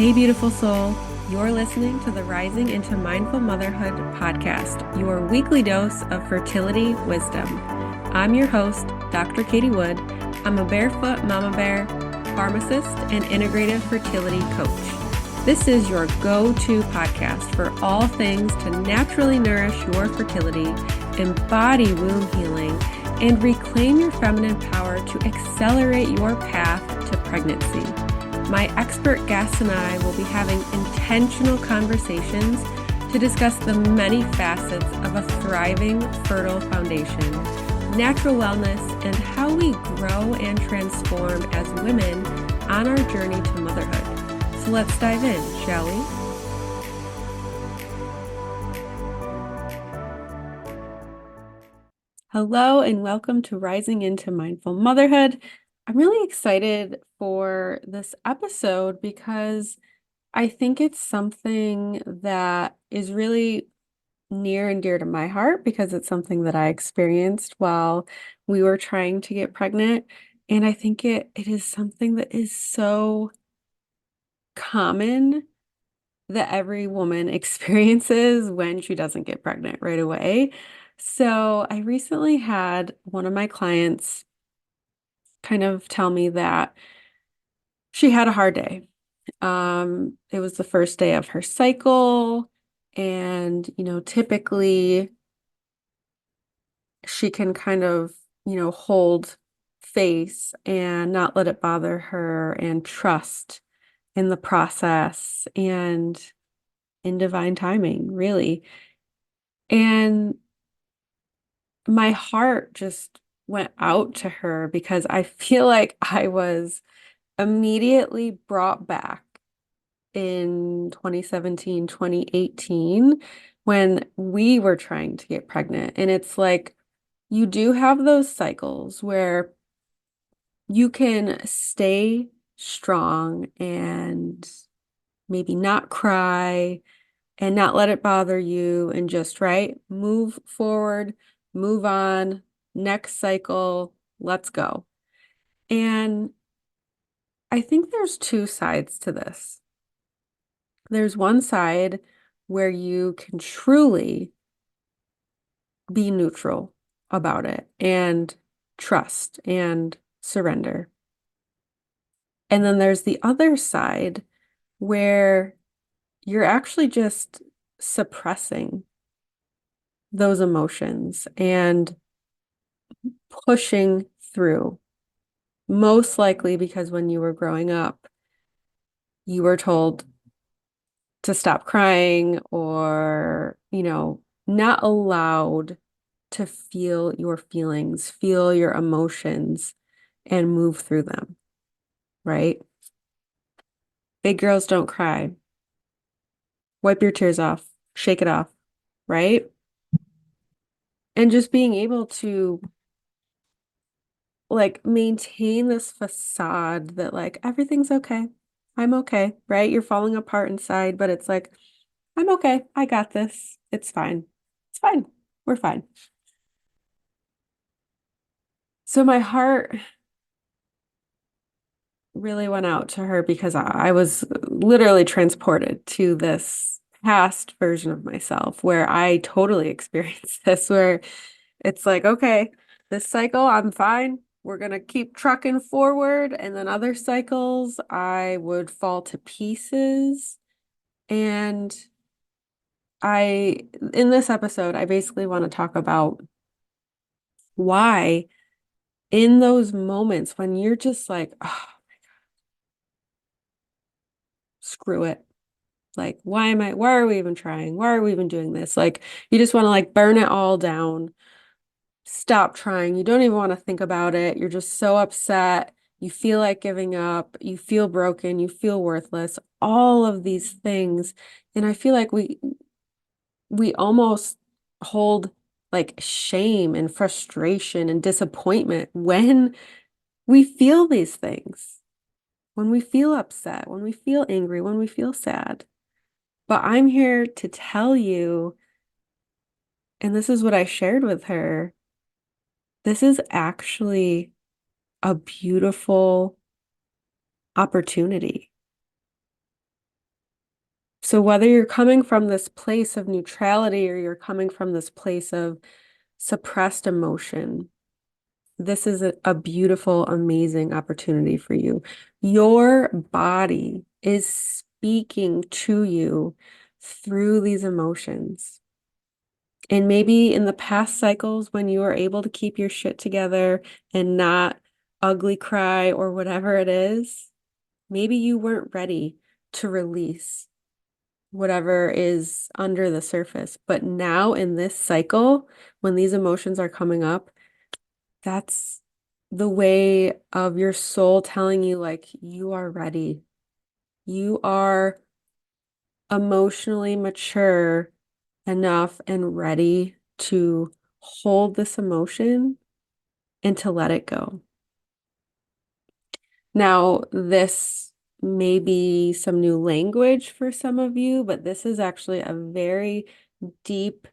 Hey, beautiful soul. You're listening to the Rising into Mindful Motherhood podcast, your weekly dose of fertility wisdom. I'm your host, Dr. Katie Wood. I'm a barefoot mama bear, pharmacist, and integrative fertility coach. This is your go-to podcast for all things to naturally nourish your fertility, embody womb healing, and reclaim your feminine power to accelerate your path to pregnancy. My expert guests and I will be having intentional conversations to discuss the many facets of a thriving, fertile foundation, natural wellness, and how we grow and transform as women on our journey to motherhood. So let's dive in, shall we? Hello, and welcome to Rising into Mindful Motherhood. I'm really excited for this episode because I think it's something that is really near and dear to my heart because it's something that I experienced while we were trying to get pregnant. And I think it is something that is so common that every woman experiences when she doesn't get pregnant right away. So I recently had one of my clients kind of tell me that she had a hard day. It was the first day of her cycle, and typically she can kind of, hold face and not let it bother her and trust in the process and in divine timing, really. And my heart just went out to her because I feel like I was immediately brought back in 2017, 2018, when we were trying to get pregnant. And it's like you do have those cycles where you can stay strong and maybe not cry and not let it bother you and just, right, move forward, move on, next cycle, let's go. And I think there's two sides to this. There's one side where you can truly be neutral about it and trust and surrender. And then there's the other side where you're actually just suppressing those emotions and pushing through. Most likely because when you were growing up, you were told to stop crying or, not allowed to feel your feelings, feel your emotions, and move through them, right? Big girls don't cry. Wipe your tears off, shake it off, right? And just being able to maintain this facade that everything's okay. I'm okay, right? You're falling apart inside, but it's like, I'm okay. I got this. It's fine. It's fine. We're fine. So my heart really went out to her because I was literally transported to this past version of myself where I totally experienced this, where it's like, okay, this cycle, I'm fine. We're going to keep trucking forward. And then other cycles, I would fall to pieces. And in this episode, I basically want to talk about why in those moments when you're just like, oh, screw it. Like, why are we even trying? Why are we even doing this? Like, you just want to burn it all down, stop trying. You don't even want to think about it. You're just so upset. You feel like giving up. You feel broken. You feel worthless. All of these things. And I feel like we almost hold shame and frustration and disappointment when we feel these things, when we feel upset, when we feel angry, when we feel sad. But I'm here to tell you, and this is what I shared with her, this is actually a beautiful opportunity. So whether you're coming from this place of neutrality or you're coming from this place of suppressed emotion, this is a beautiful, amazing opportunity for you. Your body is speaking to you through these emotions. And maybe in the past cycles when you were able to keep your shit together and not ugly cry or whatever it is, maybe you weren't ready to release whatever is under the surface. But now in this cycle, when these emotions are coming up, that's the way of your soul telling you, like, you are ready. You are emotionally mature enough and ready to hold this emotion and to let it go. Now, this may be some new language for some of you, but this is actually a very deep,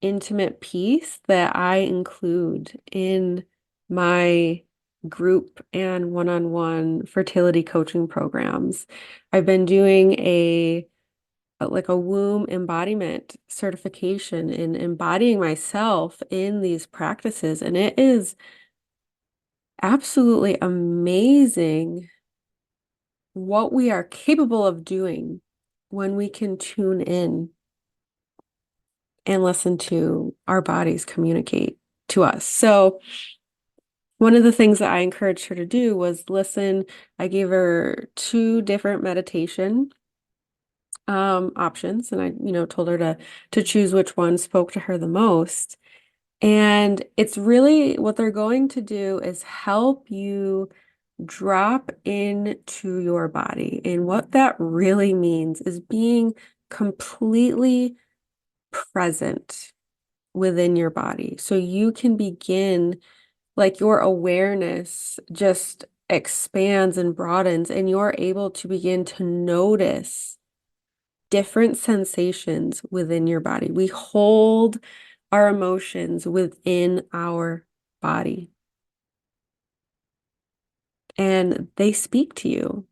intimate piece that I include in my group and one-on-one fertility coaching programs. I've been doing like a womb embodiment certification in embodying myself in these practices, and it is absolutely amazing what we are capable of doing when we can tune in and listen to our bodies communicate to us. So one of the things that I encouraged her to do was listen. I gave her two different meditation options, and I, told her to choose which one spoke to her the most. And it's really what they're going to do is help you drop into your body. And what that really means is being completely present within your body. So you can begin, like, your awareness just expands and broadens, and you're able to begin to notice different sensations within your body. We hold our emotions within our body, and they speak to you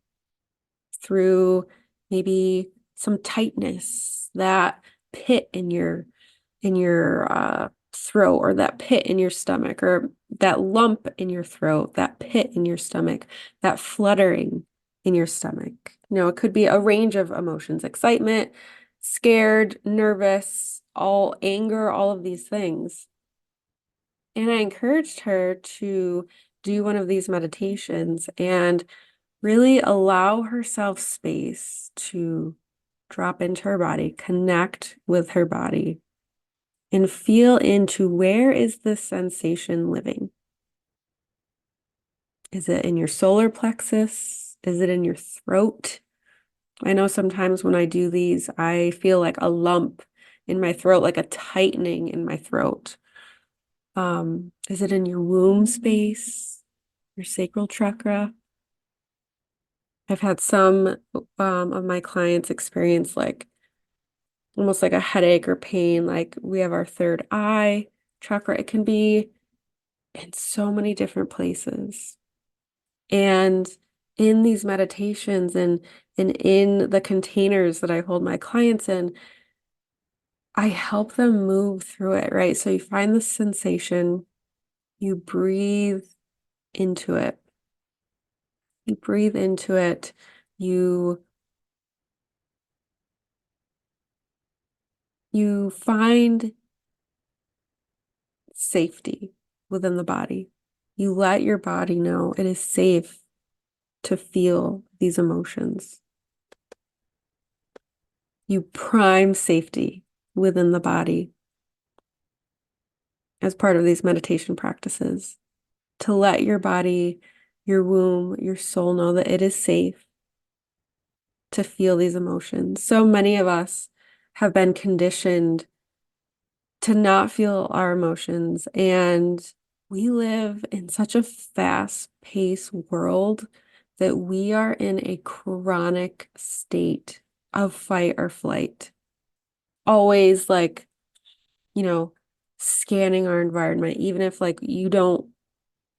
through maybe some tightness, that pit in your throat, or that pit in your stomach, or that lump in your throat, that pit in your stomach, that fluttering in your stomach. It could be a range of emotions: excitement, scared, nervous, all anger, all of these things. And I encouraged her to do one of these meditations and really allow herself space to drop into her body, connect with her body, and feel into, where is this sensation living? Is it in your solar plexus? Is it in your throat? I know sometimes when I do these, I feel like a lump in my throat, like a tightening in my throat. Is it in your womb space, your sacral chakra? I've had some of my clients experience like almost like a headache or pain, like we have our third eye chakra. It can be in so many different places. And in these meditations and in the containers that I hold my clients in, I help them move through it, right? So you find the sensation, you breathe into it. You breathe into it. You find safety within the body. You let your body know it is safe to feel these emotions. You prime safety within the body as part of these meditation practices, to let your body, your womb, your soul know that it is safe to feel these emotions. So many of us have been conditioned to not feel our emotions, and we live in such a fast-paced world that we are in a chronic state of fight or flight. Always, like, scanning our environment, even if like you don't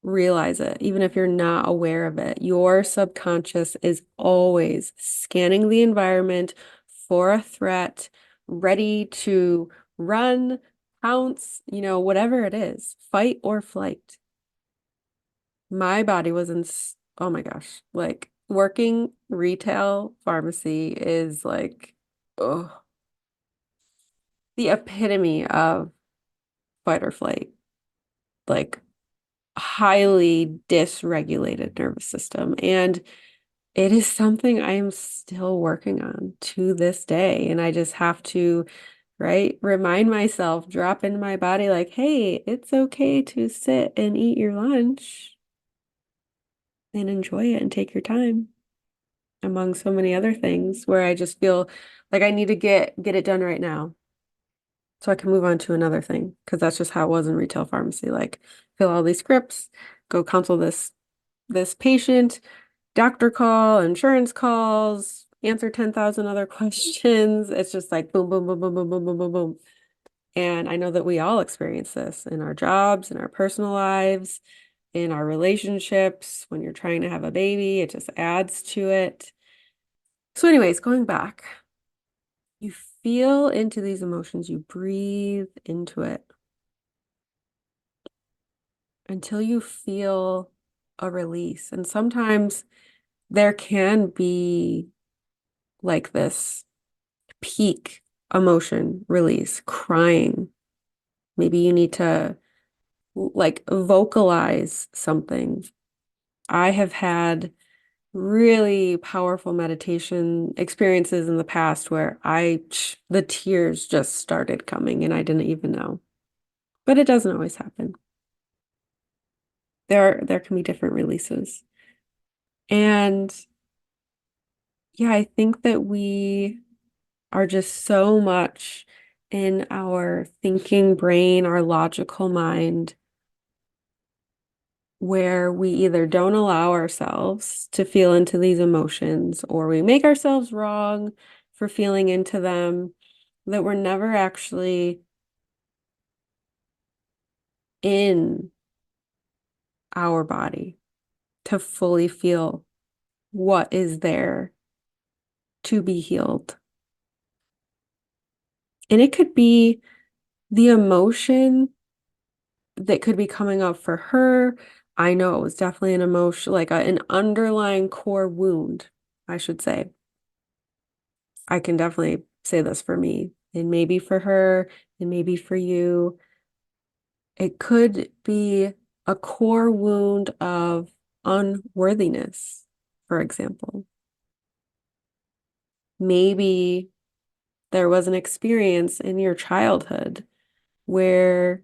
realize it, even if you're not aware of it, your subconscious is always scanning the environment for a threat, ready to run, pounce, whatever it is, fight or flight. My body was oh my gosh, like working retail pharmacy is like, oh, the epitome of fight or flight, like highly dysregulated nervous system. And it is something I am still working on to this day. And I just have to, right, remind myself, drop into my body like, hey, it's okay to sit and eat your lunch and enjoy it and take your time, among so many other things where I just feel like I need to get it done right now so I can move on to another thing, because that's just how it was in retail pharmacy. Like, fill all these scripts, go counsel this patient, doctor call, insurance calls, answer 10,000 other questions. It's just like boom, boom, boom, boom, boom, boom, boom, boom, boom. And I know that we all experience this in our jobs, in our personal lives, in our relationships. When you're trying to have a baby, it just adds to it. So anyways, going back, you feel into these emotions, you breathe into it until you feel a release. And sometimes there can be like this peak emotion release, crying. Maybe you need to like vocalize something. I have had really powerful meditation experiences in the past where the tears just started coming and I didn't even know. But it doesn't always happen. There can be different releases. And yeah, I think that we are just so much in our thinking brain, our logical mind, where we either don't allow ourselves to feel into these emotions or we make ourselves wrong for feeling into them, that we're never actually in our body to fully feel what is there to be healed. And it could be the emotion that could be coming up for her. I know it was definitely an emotion, like an underlying core wound, I should say. I can definitely say this for me, and maybe for her, and maybe for you. It could be a core wound of unworthiness, for example. Maybe there was an experience in your childhood where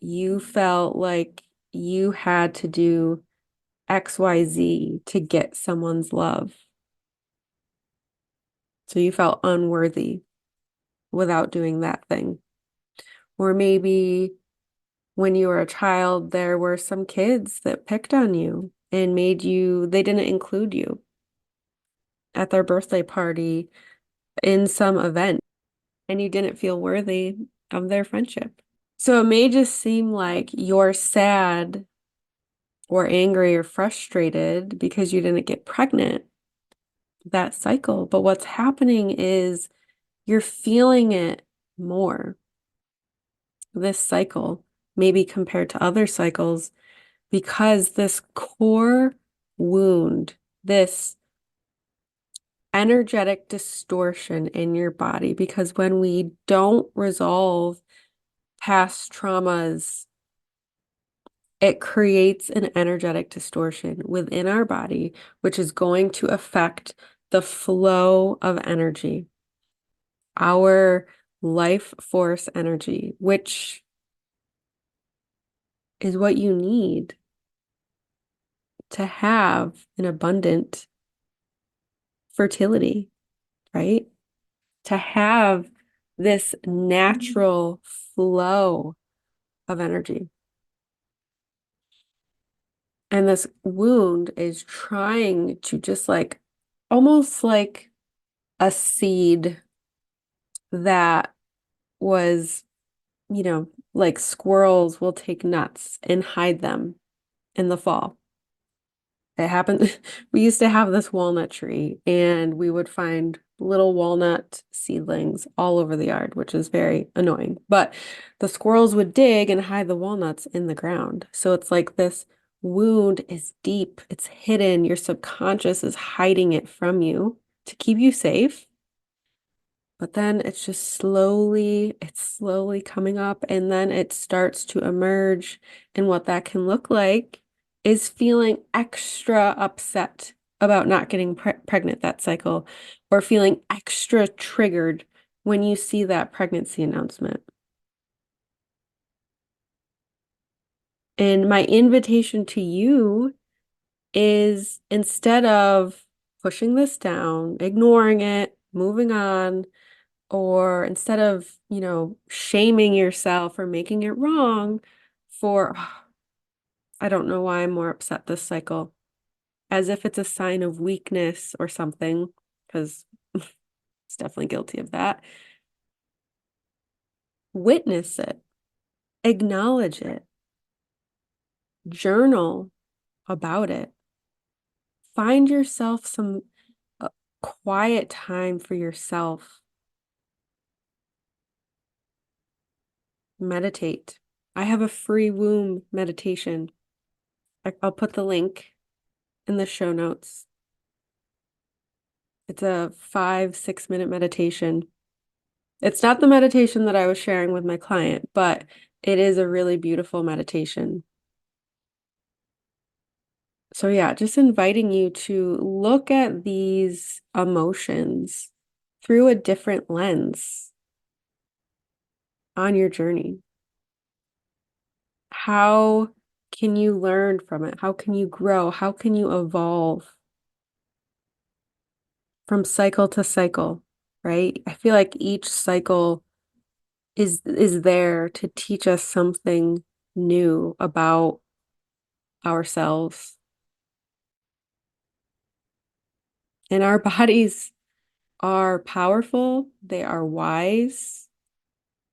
you felt like you had to do XYZ to get someone's love. So you felt unworthy without doing that thing. Or maybe when you were a child, there were some kids that picked on you and they didn't include you at their birthday party in some event, and you didn't feel worthy of their friendship. So it may just seem like you're sad or angry or frustrated because you didn't get pregnant that cycle. But what's happening is you're feeling it more this cycle, maybe compared to other cycles, because this core wound, this energetic distortion in your body, because when we don't resolve past traumas, it creates an energetic distortion within our body, which is going to affect the flow of energy, our life force energy, which is what you need to have an abundant fertility, right? To have this natural flow of energy. And this wound is trying to just like almost like a seed that was, like squirrels will take nuts and hide them in the fall. It happened. We used to have this walnut tree, and we would find little walnut seedlings all over the yard, which is very annoying. But the squirrels would dig and hide the walnuts in the ground. So it's like this wound is deep, it's hidden. Your subconscious is hiding it from you to keep you safe. But then it's slowly coming up, and then it starts to emerge. And what that can look like is feeling extra upset about not getting pregnant that cycle, or feeling extra triggered when you see that pregnancy announcement. And my invitation to you is, instead of pushing this down, ignoring it, moving on, or instead of, shaming yourself or making it wrong for, "Oh, I don't know why I'm more upset this cycle," as if it's a sign of weakness or something, because it's definitely guilty of that. Witness it, acknowledge it, journal about it. Find yourself some quiet time for yourself. Meditate. I have a free womb meditation. I'll put the link in the show notes. It's a 5-6 minute meditation. It's not the meditation that I was sharing with my client, but it is a really beautiful meditation. So yeah, just inviting you to look at these emotions through a different lens on your journey. How can you learn from it? How can you grow? How can you evolve from cycle to cycle, right? I feel like each cycle is there to teach us something new about ourselves. And our bodies are powerful, they are wise,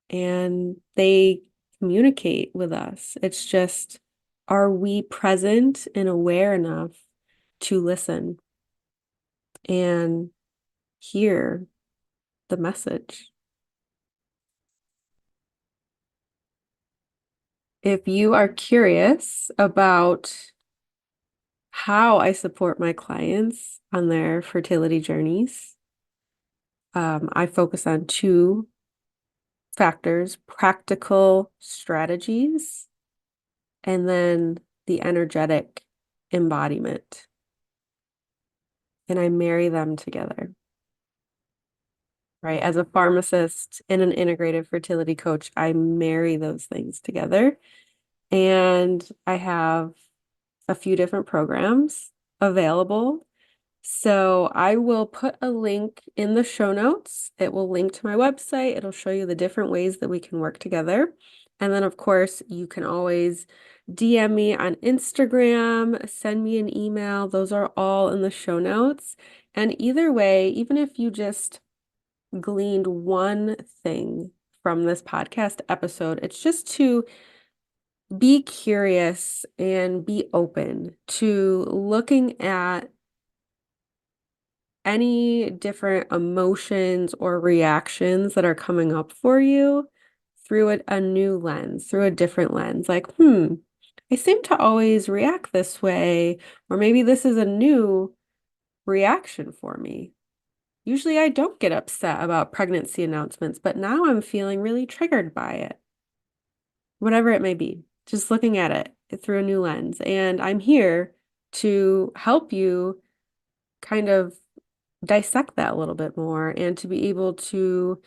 and they communicate with us. It's just, are we present and aware enough to listen and hear the message? If you are curious about how I support my clients on their fertility journeys, I focus on two factors: practical strategies, and then the energetic embodiment. And I marry them together, right? As a pharmacist and an integrative fertility coach, I marry those things together. And I have a few different programs available. So I will put a link in the show notes. It will link to my website. It'll show you the different ways that we can work together. And then, of course, you can always DM me on Instagram, send me an email. Those are all in the show notes. And either way, even if you just gleaned one thing from this podcast episode, it's just to be curious and be open to looking at any different emotions or reactions that are coming up for you through a new lens, through a different lens. Like, I seem to always react this way, or maybe this is a new reaction for me. Usually I don't get upset about pregnancy announcements, but now I'm feeling really triggered by it. Whatever it may be, just looking at it through a new lens. And I'm here to help you kind of dissect that a little bit more, and to be able to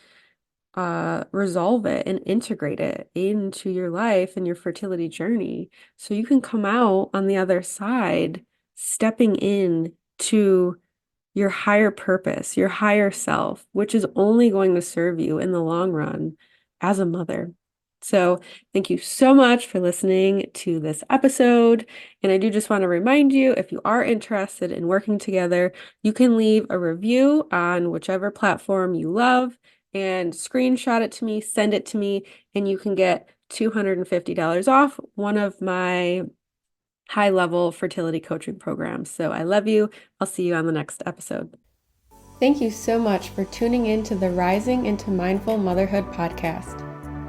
resolve it and integrate it into your life and your fertility journey, so you can come out on the other side stepping in to your higher purpose, your higher self, which is only going to serve you in the long run as a mother. So thank you so much for listening to this episode. And I do just want to remind you, if you are interested in working together, you can leave a review on whichever platform you love and screenshot it to me, send it to me, and you can get $250 off one of my high-level fertility coaching programs. So I love you. I'll see you on the next episode. Thank you so much for tuning in to the Rising into Mindful Motherhood podcast.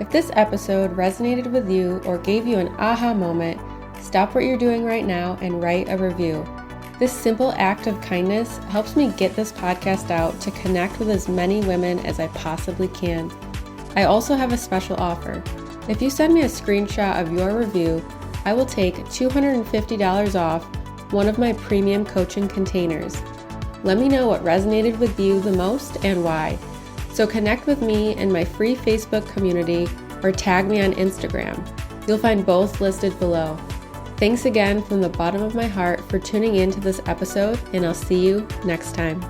If this episode resonated with you or gave you an aha moment, stop what you're doing right now and write a review. This simple act of kindness helps me get this podcast out to connect with as many women as I possibly can. I also have a special offer. If you send me a screenshot of your review, I will take $250 off one of my premium coaching containers. Let me know what resonated with you the most and why. So connect with me in my free Facebook community or tag me on Instagram. You'll find both listed below. Thanks again from the bottom of my heart for tuning in to this episode, and I'll see you next time.